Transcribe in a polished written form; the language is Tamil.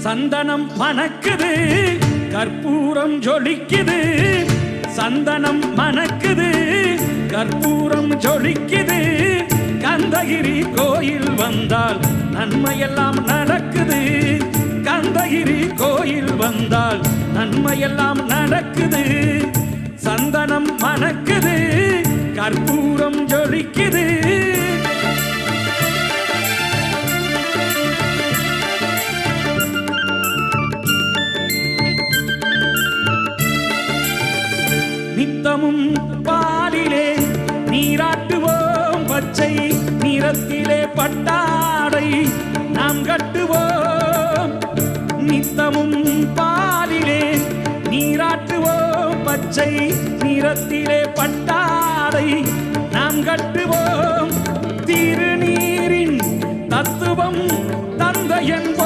சந்தனம் மணக்குது கற்பூரம் ஜொலிக்குது சந்தனம் மணக்குது கற்பூரம் ஜொலிக்குது கந்தகிரி கோயில் வந்தால் நன்மையெல்லாம் நடக்குது கந்தகிரி கோயில் வந்தால் நன்மையெல்லாம் நடக்குது சந்தனம் மணக்குது கற்பூரம் ஜொலிக்குது நித்தமும் பாலிலே நீராட்டுவோம் பச்சை நிறத்திலே பட்டாடை நாம் கட்டுவோம் நித்தமும் பாலிலே நீராட்டுவோம் பச்சை நிறத்திலே பட்டாடை நாம் கட்டுவோம் திருநீரின் தத்துவம் தந்தை என்போம்